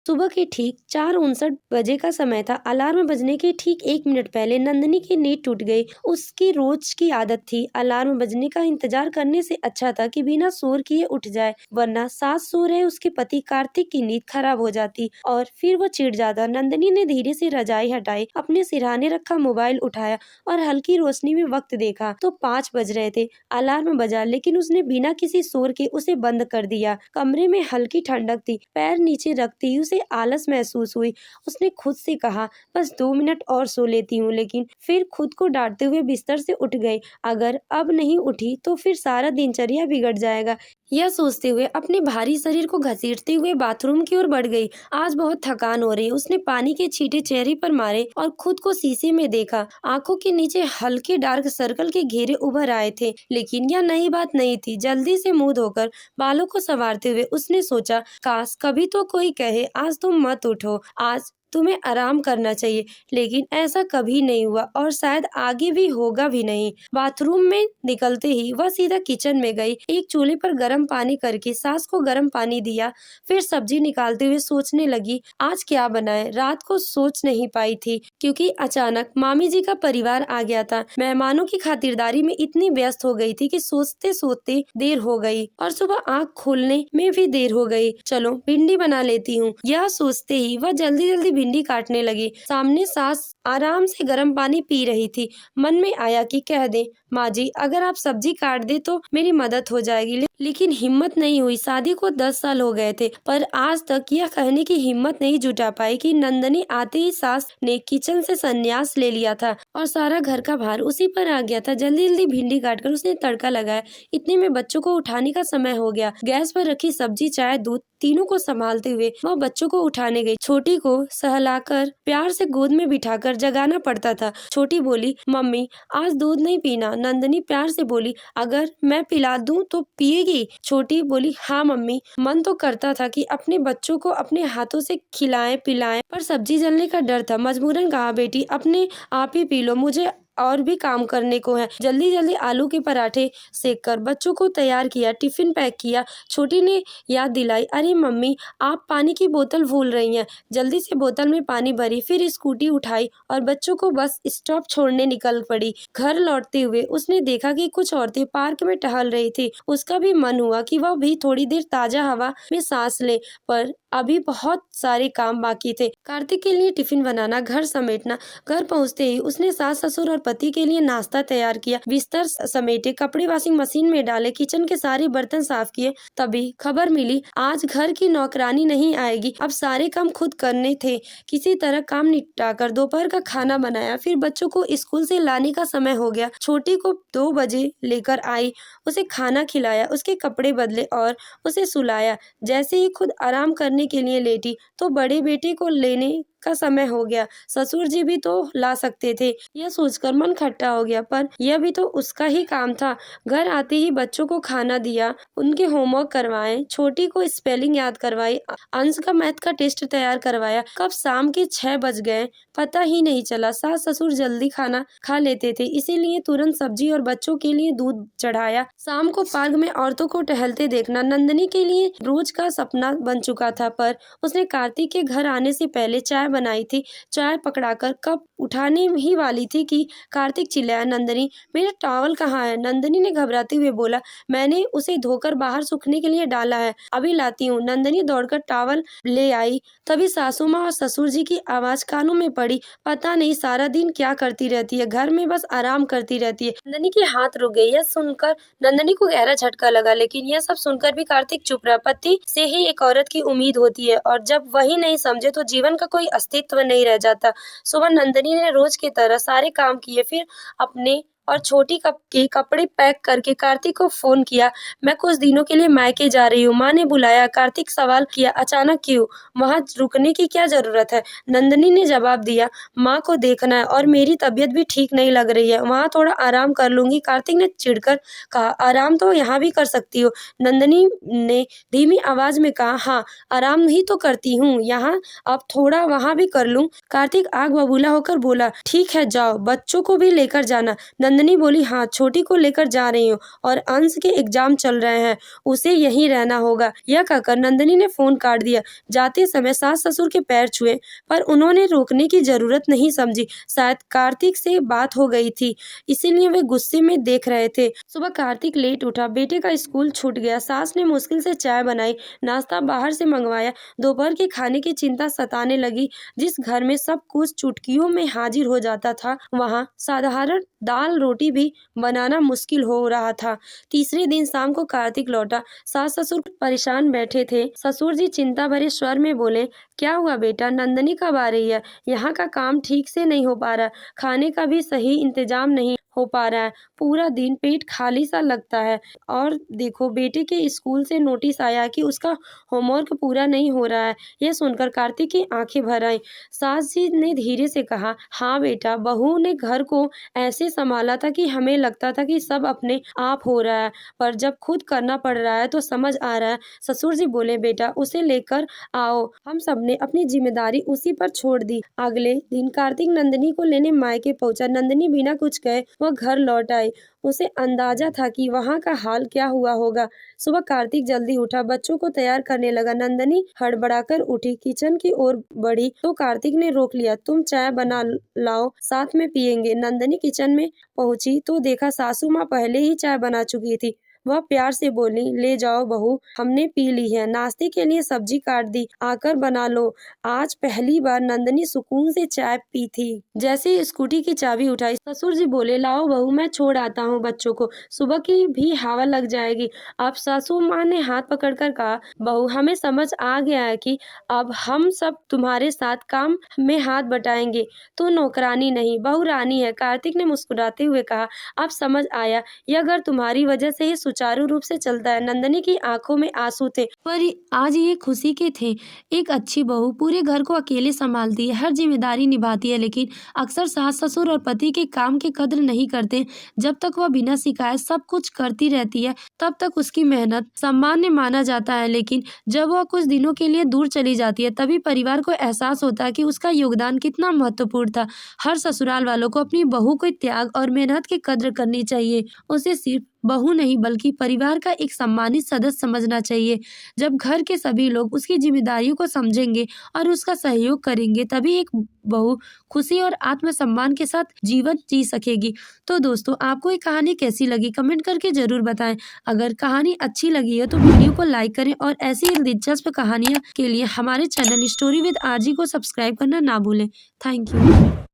सुबह के ठीक 4:59 बजे का समय था। अलार्म बजने के ठीक 1 मिनट पहले नंदनी की नींद टूट गई। उसकी रोज की आदत थी, अलार्म बजने का इंतजार करने से अच्छा था कि बिना शोर किए उठ जाए, वरना सास सो रहे उसके पति कार्तिक की नींद खराब हो जाती और फिर वो चिढ़ जाता। नंदनी ने धीरे से रजाई हटाई, अपने सिरहाने रखा मोबाइल उठाया और हल्की रोशनी में वक्त देखा तो 5 बज रहे थे। अलार्म बजा, लेकिन उसने बिना किसी शोर के उसे बंद कर दिया। कमरे में हल्की ठंडक थी। पैर नीचे रखते ही उसे आलस महसूस हुई। उसने खुद से कहा, बस 2 मिनट और सो लेती हूँ, लेकिन फिर खुद को डांटते हुए बिस्तर से उठ गई। अगर अब नहीं उठी तो फिर सारा दिनचर्या बिगड़ जाएगा। यह सोचते हुए अपने भारी शरीर को घसीटते हुए बाथरूम की ओर बढ़ गई। आज बहुत थकान हो रही। उसने पानी के छींटे चेहरे पर मारे और खुद को शीशे में देखा। आंखों के नीचे हल्के डार्क सर्कल के घेरे उभर आए थे, लेकिन यह नई बात नहीं थी। जल्दी से मुंह धोकर बालों को संवारते हुए उसने सोचा, काश कभी तो कोई कहे, आज तुम मत उठो, आज तुम्हें आराम करना चाहिए। लेकिन ऐसा कभी नहीं हुआ और शायद आगे भी होगा भी नहीं। बाथरूम में निकलते ही वह सीधा किचन में गई। एक चूल्हे पर गर्म पानी करके सास को गर्म पानी दिया। फिर सब्जी निकालते हुए सोचने लगी, आज क्या बनाए। रात को सोच नहीं पाई थी क्योंकि अचानक मामी जी का परिवार आ गया था। मेहमानों की खातिरदारी में इतनी व्यस्त हो गई थी कि सोचते सोचते देर हो गई और सुबह आँख खोलने में भी देर हो गई। चलो भिंडी बना लेती हूँ। यह सोचते ही वह जल्दी जल्दी भिंडी काटने लगी। सामने सास आराम से गर्म पानी पी रही थी। मन में आया कि कह दे, माँ जी अगर आप सब्जी काट दे तो मेरी मदद हो जाएगी, लेकिन हिम्मत नहीं हुई। शादी को 10 साल हो गए थे, पर आज तक यह कहने की हिम्मत नहीं जुटा पाई कि नंदनी आते ही सास ने किचन से संन्यास ले लिया था और सारा घर का भार उसी पर आ गया था। जल्दी जल्दी भिंडी काटकर उसने तड़का लगाया। इतने में बच्चों को उठाने का समय हो गया। गैस पर रखी सब्जी, चाय, दूध तीनों को संभालते हुए वह बच्चों को उठाने गई। छोटी को सहलाकर प्यार से गोद में बिठाकर जगाना पड़ता था। छोटी बोली, मम्मी आज दूध नहीं पीना। नंदनी प्यार से बोली, अगर मैं पिला दूं तो पिएगी? छोटी बोली, हाँ मम्मी। मन तो करता था कि अपने बच्चों को अपने हाथों से खिलाएं पिलाएं, पर सब्जी जलने का डर था। मजबूरन कहा, बेटी अपने आप ही पी लो, मुझे और भी काम करने को है। जल्दी जल्दी आलू के पराठे सेक कर बच्चों को तैयार किया, टिफिन पैक किया। छोटी ने याद दिलाई, अरे मम्मी आप पानी की बोतल भूल रही हैं। जल्दी से बोतल में पानी भरी, फिर स्कूटी उठाई और बच्चों को बस स्टॉप छोड़ने निकल पड़ी। घर लौटते हुए उसने देखा कि कुछ औरतें पार्क में टहल रही थी। उसका भी मन हुआ कि वह भी थोड़ी देर ताजा हवा में सांस ले, पर अभी बहुत सारे काम बाकी थे। कार्तिक के लिए टिफिन बनाना, घर समेटना। घर पहुंचते ही उसने सास ससुर और पति के लिए नाश्ता तैयार किया, बिस्तर समेटे, कपड़े वॉशिंग मशीन में डाले, किचन के सारे बर्तन साफ किए। तभी खबर मिली, आज घर की नौकरानी नहीं आएगी। अब सारे काम खुद करने थे। किसी तरह काम निपटाकर दोपहर का खाना बनाया। फिर बच्चों को स्कूल से लाने का समय हो गया। छोटी को 2 बजे लेकर आई, उसे खाना खिलाया, उसके कपड़े बदले और उसे सुलाया। जैसे ही खुद आराम करने के लिए लेटी तो बड़े बेटे को लेने का समय हो गया। ससुर जी भी तो ला सकते थे। यह सोचकर मन खट्टा हो गया, पर यह भी तो उसका ही काम था। घर आते ही बच्चों को खाना दिया, उनके होमवर्क करवाए, छोटी को स्पेलिंग याद करवाई, अंश का मैथ का टेस्ट तैयार करवाया। कब शाम के 6 बज गए पता ही नहीं चला। सास ससुर जल्दी खाना खा लेते थे, इसीलिए तुरंत सब्जी और बच्चों के लिए दूध चढ़ाया। शाम को पार्क में औरतों को टहलते देखना नंदनी के लिए रोज का सपना बन चुका था, पर उसने कार्तिक के घर आने से पहले चाय बनाई थी। चाय पकड़ाकर कप उठाने ही वाली थी कि कार्तिक चिल्लाया, नंदनी मेरा टॉवल कहाँ है? नंदनी ने घबराते हुए बोला, मैंने उसे धोकर बाहर सूखने के लिए डाला है, अभी लाती हूँ। नंदनी दौड़कर टॉवल ले आई। तभी सासू माँ और ससुर जी की आवाज कानों में पड़ी, पता नहीं सारा दिन क्या करती रहती है, घर में बस आराम करती रहती है। नंदनी के हाथ रुक गए। यह सुनकर नंदनी को गहरा झटका लगा, लेकिन यह सब सुनकर भी कार्तिक चुप रहा। पति से ही एक औरत की उम्मीद होती है और जब वही नहीं समझे तो जीवन का कोई अस्तित्व नहीं रह जाता। सुबह नंदनी ने रोज की तरह सारे काम किए, फिर अपने और छोटी के कपड़े पैक करके कार्तिक को फोन किया, मैं कुछ दिनों के लिए मायके जा रही हूँ, माँ ने बुलाया। कार्तिक सवाल किया, अचानक क्यों? वहाँ रुकने की क्या जरूरत है? नंदनी ने जवाब दिया, माँ को देखना है और मेरी तबीयत भी ठीक नहीं लग रही है, वहाँ थोड़ा आराम कर लूंगी। कार्तिक ने चिढ़कर कहा, आराम तो यहाँ भी कर सकती हो। नंदनी ने धीमी आवाज में कहा, हाँ आराम ही तो करती हूँ यहाँ, अब थोड़ा वहाँ भी कर लूं। कार्तिक आग बबूला होकर बोला, ठीक है जाओ, बच्चों को भी लेकर जाना। नंदिनी बोली, हाँ, छोटी को लेकर जा रही हूँ और अंश के एग्जाम चल रहे हैं, उसे यहीं रहना होगा। यह कहकर नंदिनी ने फोन काट दिया। जाते समय सास ससुर के पैर छुए, पर उन्होंने रोकने की जरूरत नहीं समझी। शायद कार्तिक से बात हो गई थी, इसीलिए वे गुस्से में देख रहे थे। सुबह कार्तिक लेट उठा, बेटे का स्कूल छूट गया। सास ने मुश्किल से चाय बनाई, नाश्ता बाहर से मंगवाया। दोपहर के खाने की चिंता सताने लगी। जिस घर में सब कुछ चुटकियों में हाजिर हो जाता था, वहाँ साधारण दाल रोटी भी बनाना मुश्किल हो रहा था। तीसरे दिन शाम को कार्तिक लौटा। सास ससुर परेशान बैठे थे। ससुर जी चिंता भरे स्वर में बोले, क्या हुआ बेटा, नंदनी कब आ रही है? यहाँ का काम ठीक से नहीं हो पा रहा, खाने का भी सही इंतजाम नहीं हो पा रहा है, पूरा दिन पेट खाली सा लगता है। और देखो, बेटे के स्कूल से नोटिस आया कि उसका होमवर्क पूरा नहीं हो रहा है। यह सुनकर कार्तिक की आंखें भर आई। सास जी ने धीरे से कहा, हाँ बेटा, बहू ने घर को ऐसे संभाला था कि हमें लगता था कि सब अपने आप हो रहा है, पर जब खुद करना पड़ रहा है तो समझ आ रहा है। ससुर जी बोले, बेटा, उसे लेकर आओ। हम सबने अपनी जिम्मेदारी उसी पर छोड़ दी। अगले दिन कार्तिक नंदिनी को लेने मायके पहुंचा। नंदिनी बिना कुछ कहे वह घर लौट आई। उसे अंदाजा था कि वहाँ का हाल क्या हुआ होगा। सुबह कार्तिक जल्दी उठा, बच्चों को तैयार करने लगा। नंदिनी हड़बड़ाकर उठी, किचन की ओर बढ़ी तो कार्तिक ने रोक लिया। तुम चाय बना लाओ, साथ में पियेंगे। नंदिनी किचन में पहुंची तो देखा सासू माँ पहले ही चाय बना चुकी थी। वह प्यार से बोली, ले जाओ बहू, हमने पी ली है। नाश्ते के लिए सब्जी काट दी, आकर बना लो। आज पहली बार नंदिनी सुकून से चाय पी थी। जैसे ही स्कूटी की चाबी उठाई, ससुर जी बोले, लाओ बहू, मैं छोड़ आता हूँ बच्चों को, सुबह की भी हवा लग जाएगी। अब सासू माँ ने हाथ पकड़कर कहा, बहू, हमें समझ आ गया है कि अब हम सब तुम्हारे साथ काम में हाथ बटाएंगे। तू नौकरानी नहीं, बहू रानी है। कार्तिक ने मुस्कुराते हुए कहा, अब समझ आया, यह घर तुम्हारी वजह से ही सुचारू रूप से चलता है। नंदिनी की आंखों में आंसू थे, पर आज ये खुशी के थे। एक अच्छी बहू पूरे घर को अकेले संभालती है, हर जिम्मेदारी निभाती है, लेकिन अक्सर सास ससुर और पति के काम की कद्र नहीं करते। जब तक वह बिना शिकायत सब कुछ करती रहती है, तब तक उसकी मेहनत सामान्य माना जाता है, लेकिन जब वह कुछ दिनों के लिए दूर चली जाती है, तभी परिवार को एहसास होता है कि उसका योगदान कितना महत्वपूर्ण था। हर ससुराल वालों को अपनी बहू के त्याग और मेहनत की कद्र करनी चाहिए। उसे सिर्फ बहू नहीं बल्कि परिवार का एक सम्मानित सदस्य समझना चाहिए। जब घर के सभी लोग उसकी जिम्मेदारियों को समझेंगे और उसका सहयोग करेंगे, तभी एक बहू खुशी और आत्मसम्मान के साथ जीवन जी सकेगी। तो दोस्तों, आपको ये कहानी कैसी लगी, कमेंट करके जरूर बताएं। अगर कहानी अच्छी लगी है तो वीडियो को लाइक करें और ऐसी ही दिलचस्प कहानियां के लिए हमारे चैनल स्टोरी विद आरजी को सब्सक्राइब करना ना भूलें। Thank you.